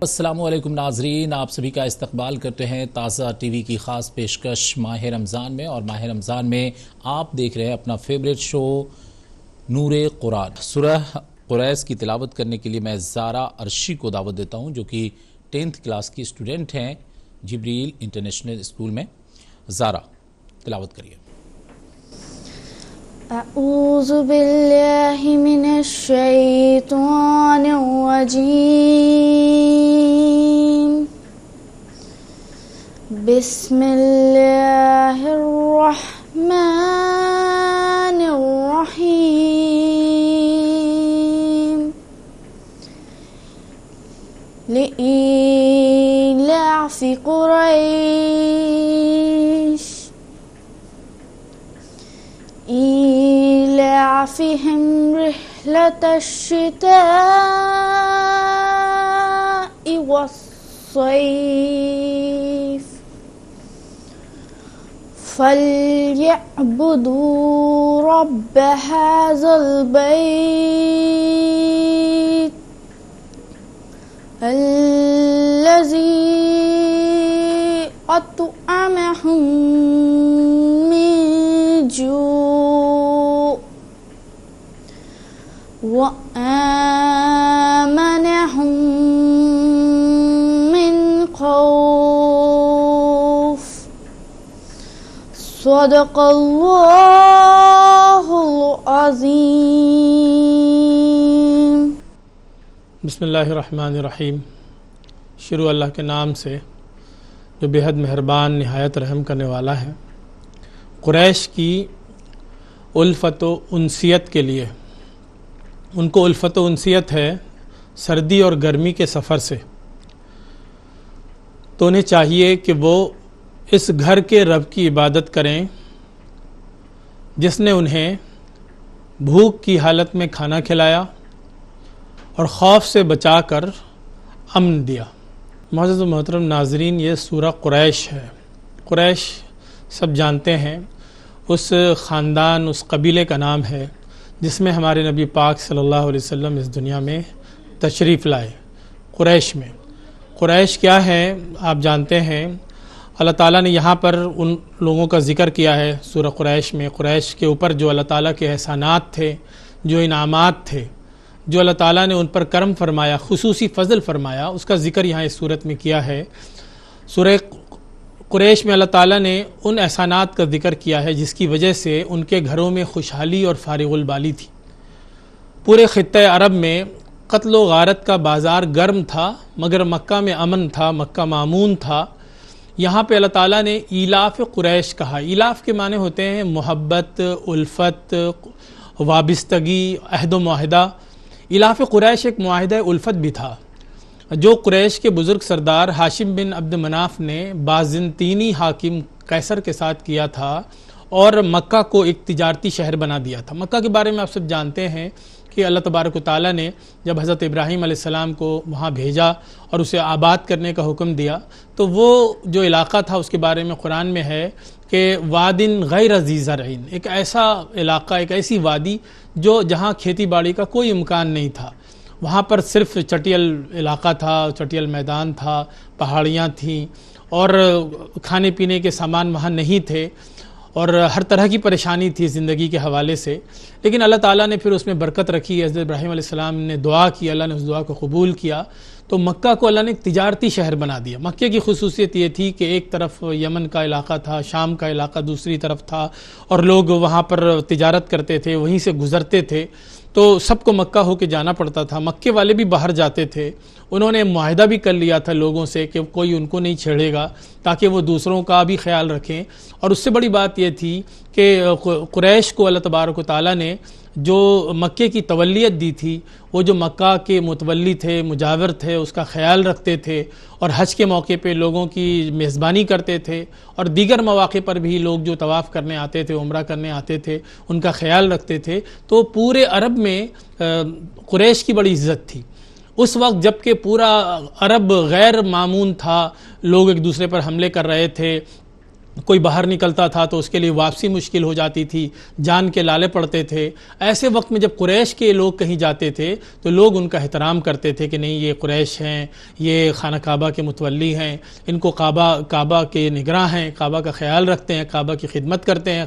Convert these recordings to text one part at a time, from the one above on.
السلام علیکم ناظرین، آپ سبھی کا استقبال کرتے ہیں تازہ ٹی وی کی خاص پیشکش ماہ رمضان میں، اور ماہ رمضان میں آپ دیکھ رہے ہیں اپنا فیوریٹ شو نور قرآن۔ سورہ قریش کی تلاوت کرنے کے لیے میں زارا عرشی کو دعوت دیتا ہوں، جو کہ 10th کلاس کی اسٹوڈنٹ ہیں جبریل انٹرنیشنل اسکول میں۔ زارا تلاوت کریے۔ اعوذ باللہ من الشیطان الرجیم، بسم اللہ الرحمن الرحیم، لإیلاف قریش إيلافهم رحلة الشتاء والصيف، فليعبدوا رب هذا البيت الذي أطعمهم من جوع وآمنهم من خوف، صدق اللہ العظیم۔ بسم اللہ الرحمن الرحیم۔ شروع اللہ کے نام سے جو بے حد مہربان نہایت رحم کرنے والا ہے۔ قریش کی الفت و انسیت کے لیے، ان کو الفت و انسیت ہے سردی اور گرمی کے سفر سے، تو انہیں چاہیے کہ وہ اس گھر کے رب کی عبادت کریں جس نے انہیں بھوک کی حالت میں کھانا کھلایا اور خوف سے بچا کر امن دیا۔ معزز و محترم ناظرین، یہ سورہ قریش ہے۔ قریش سب جانتے ہیں، اس خاندان، اس قبیلے کا نام ہے جس میں ہمارے نبی پاک صلی اللہ علیہ وسلم اس دنیا میں تشریف لائے۔ قریش میں قریش کیا ہے آپ جانتے ہیں۔ اللہ تعالیٰ نے یہاں پر ان لوگوں کا ذکر کیا ہے سورہ قریش میں۔ قریش کے اوپر جو اللہ تعالیٰ کے احسانات تھے، جو انعامات تھے، جو اللہ تعالیٰ نے ان پر کرم فرمایا، خصوصی فضل فرمایا، اس کا ذکر یہاں اس صورت میں کیا ہے۔ سورہ قریش میں اللہ تعالیٰ نے ان احسانات کا ذکر کیا ہے جس کی وجہ سے ان کے گھروں میں خوشحالی اور فارغ البالی تھی۔ پورے خطہ عرب میں قتل و غارت کا بازار گرم تھا، مگر مکہ میں امن تھا، مکہ مامون تھا۔ یہاں پہ اللہ تعالیٰ نے ایلاف قریش کہا۔ ایلاف کے معنی ہوتے ہیں محبت، الفت، وابستگی، عہد و معاہدہ۔ ایلاف قریش ایک معاہدہ الفت بھی تھا جو قریش کے بزرگ سردار ہاشم بن عبد مناف نے بازنطینی حاکم قیصر کے ساتھ کیا تھا اور مکہ کو ایک تجارتی شہر بنا دیا تھا۔ مکہ کے بارے میں آپ سب جانتے ہیں کہ اللہ تبارک و تعالیٰ نے جب حضرت ابراہیم علیہ السلام کو وہاں بھیجا اور اسے آباد کرنے کا حکم دیا، تو وہ جو علاقہ تھا اس کے بارے میں قرآن میں ہے کہ وادن غیر ذی زرع، ایک ایسا علاقہ، ایک ایسی وادی جو جہاں کھیتی باڑی کا کوئی امکان نہیں تھا۔ وہاں پر صرف چٹیل علاقہ تھا، چٹیل میدان تھا، پہاڑیاں تھیں، اور کھانے پینے کے سامان وہاں نہیں تھے، اور ہر طرح کی پریشانی تھی زندگی کے حوالے سے۔ لیکن اللہ تعالیٰ نے پھر اس میں برکت رکھی۔ حضرت ابراہیم علیہ السلام نے دعا کی، اللہ نے اس دعا کو قبول کیا، تو مکہ کو اللہ نے ایک تجارتی شہر بنا دیا۔ مکہ کی خصوصیت یہ تھی کہ ایک طرف یمن کا علاقہ تھا، شام کا علاقہ دوسری طرف تھا، اور لوگ وہاں پر تجارت کرتے تھے، وہیں سے گزرتے تھے، تو سب کو مکہ ہو کے جانا پڑتا تھا۔ مکے والے بھی باہر جاتے تھے، انہوں نے معاہدہ بھی کر لیا تھا لوگوں سے کہ کوئی ان کو نہیں چھیڑے گا، تاکہ وہ دوسروں کا بھی خیال رکھیں۔ اور اس سے بڑی بات یہ تھی کہ قریش کو اللہ تبارک و تعالیٰ نے جو مکے کی تولیت دی تھی، وہ جو مکہ کے متولی تھے، مجاور تھے، اس کا خیال رکھتے تھے، اور حج کے موقع پہ لوگوں کی میزبانی کرتے تھے، اور دیگر مواقع پر بھی لوگ جو طواف کرنے آتے تھے، عمرہ کرنے آتے تھے، ان کا خیال رکھتے تھے۔ تو پورے عرب میں قریش کی بڑی عزت تھی اس وقت، جب کہ پورا عرب غیر معمون تھا، لوگ ایک دوسرے پر حملے کر رہے تھے، کوئی باہر نکلتا تھا تو اس کے لیے واپسی مشکل ہو جاتی تھی، جان کے لالے پڑتے تھے۔ ایسے وقت میں جب قریش کے لوگ کہیں جاتے تھے تو لوگ ان کا احترام کرتے تھے کہ نہیں، یہ قریش ہیں، یہ خانہ کعبہ کے متولی ہیں، ان کو کعبہ کے نگراں ہیں، کعبہ کا خیال رکھتے ہیں، کعبہ کی خدمت کرتے ہیں،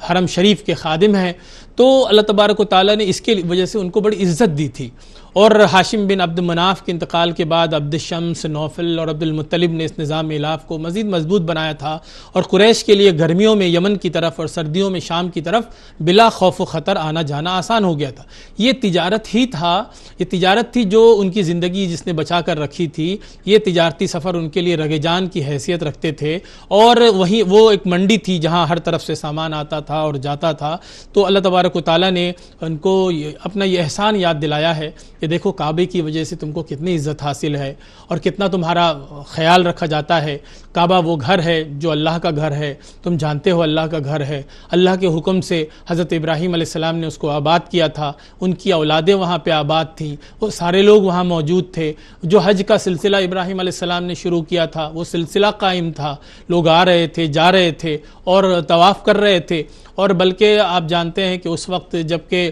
حرم شریف کے خادم ہیں۔ تو اللہ تبارک و تعالیٰ نے اس کے وجہ سے ان کو بڑی عزت دی تھی۔ اور ہاشم بن عبد مناف کے انتقال کے بعد عبد الشمس، نوفل اور عبد المطلب نے اس نظام الاف کو مزید مضبوط بنایا تھا، اور قریش کے لیے گرمیوں میں یمن کی طرف اور سردیوں میں شام کی طرف بلا خوف و خطر آنا جانا آسان ہو گیا تھا۔ یہ تجارت ہی تھا، یہ تجارت تھی جو ان کی زندگی جس نے بچا کر رکھی تھی۔ یہ تجارتی سفر ان کے لیے رگ جان کی حیثیت رکھتے تھے، اور وہی وہ ایک منڈی تھی جہاں ہر طرف سے سامان آتا تھا اور جاتا تھا۔ تو اللہ تبارک و تعالیٰ نے ان کو اپنا یہ احسان یاد دلایا ہے کہ دیکھو کعبے کی وجہ سے تم کو کتنی عزت حاصل ہے اور کتنا تمہارا خیال رکھا جاتا ہے۔ کعبہ وہ گھر ہے جو اللہ کا گھر ہے، تم جانتے ہو اللہ کا گھر ہے۔ اللہ کے حکم سے حضرت ابراہیم علیہ السلام نے اس کو آباد کیا تھا، ان کی اولادیں وہاں پہ آباد تھیں، وہ سارے لوگ وہاں موجود تھے۔ جو حج کا سلسلہ ابراہیم علیہ السلام نے شروع کیا تھا وہ سلسلہ قائم تھا، لوگ آ رہے تھے، جا رہے تھے اور طواف کر رہے تھے۔ اور بلکہ آپ جانتے ہیں کہ اس وقت جب کہ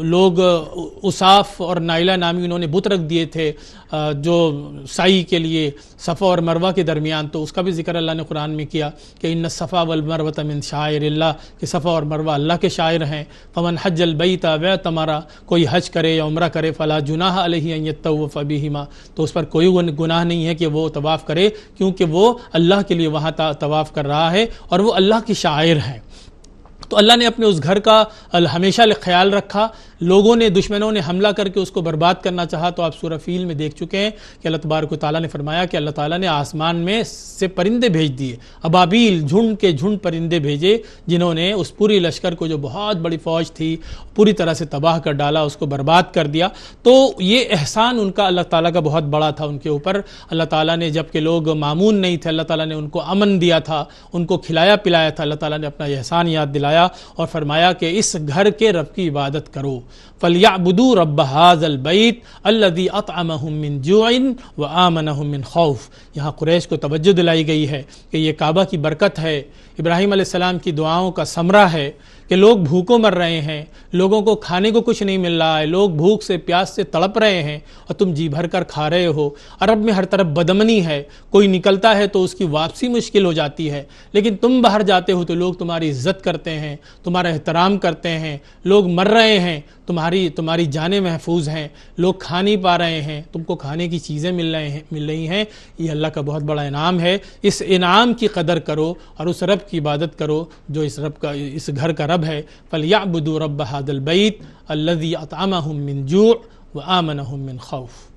لوگ اصاف اور نائلہ نامی انہوں نے بت رکھ دیے تھے جو سعی کے لیے صفا اور مروہ کے درمیان، تو اس کا بھی ذکر اللہ نے قرآن میں کیا کہ ان الصفا والمروۃ من شعائر اللہ، کہ صفا اور مروہ اللہ کے شاعر ہیں۔ فمن حج البیت واعتمر، کوئی حج کرے یا عمرہ کرے، فلا جناح علیہ ان یطوف بہما، تو اس پر کوئی گناہ نہیں ہے کہ وہ طواف کرے، کیونکہ وہ اللہ کے لیے وہاں طواف کر رہا ہے اور وہ اللہ کے شاعر ہیں۔ تو اللہ نے اپنے اس گھر کا ہمیشہ خیال رکھا۔ لوگوں نے، دشمنوں نے حملہ کر کے اس کو برباد کرنا چاہا، تو آپ سورہ فیل میں دیکھ چکے ہیں کہ اللہ تبارک و تعالیٰ نے فرمایا کہ اللہ تعالیٰ نے آسمان میں سے پرندے بھیج دیے، ابابیل، جھنڈ کے جھنڈ پرندے بھیجے، جنہوں نے اس پوری لشکر کو جو بہت بڑی فوج تھی پوری طرح سے تباہ کر ڈالا، اس کو برباد کر دیا۔ تو یہ احسان ان کا اللہ تعالیٰ کا بہت بڑا تھا ان کے اوپر۔ اللہ تعالیٰ نے، جب کہ لوگ معمون نہیں تھے، اللہ تعالیٰ نے ان کو امن دیا تھا، ان کو کھلایا پلایا تھا۔ اللہ تعالیٰ نے اپنا یہ احسان یاد دلایا اور فرمایا کہ اس گھر کے رب کی عبادت کرو۔ فَلْيَعْبُدُوا رَبَّ هَذَا الْبَيْتِ الَّذِي أَطْعَمَهُم مِّن جُوعٍ وَآمَنَهُم مِّن خَوْفٍ۔ یہاں قریش کو توجہ دلائی گئی ہے کہ یہ کعبہ کی برکت ہے، ابراہیم علیہ السلام کی دعاؤں کا ثمرہ ہے کہ لوگ بھوکوں مر رہے ہیں، لوگوں کو کھانے کو کچھ نہیں مل رہا ہے، لوگ بھوک سے پیاس سے تڑپ رہے ہیں اور تم جی بھر کر کھا رہے ہو۔ عرب میں ہر طرف بدامنی ہے، کوئی نکلتا ہے تو اس کی واپسی مشکل ہو جاتی ہے، لیکن تم باہر جاتے ہو تو لوگ تمہاری عزت کرتے ہیں، تمہارا احترام کرتے ہیں، لوگ مر رہے ہیں، تمہاری جانیں محفوظ ہیں، لوگ کھا نہیں پا رہے ہیں، تم کو کھانے کی چیزیں مل رہی ہیں۔ یہ اللہ کا بہت بڑا انعام ہے۔ اس انعام کی قدر کرو اور اس رب کی عبادت کرو جو اس گھر کا رب ہے۔ فَلْيَعْبُدُوا رَبَّ هَذَا الْبَيْتِ الَّذِي أَطْعَمَهُم مِّن جُوعٍ وَآمَنَهُم مِّن خَوْفٍ۔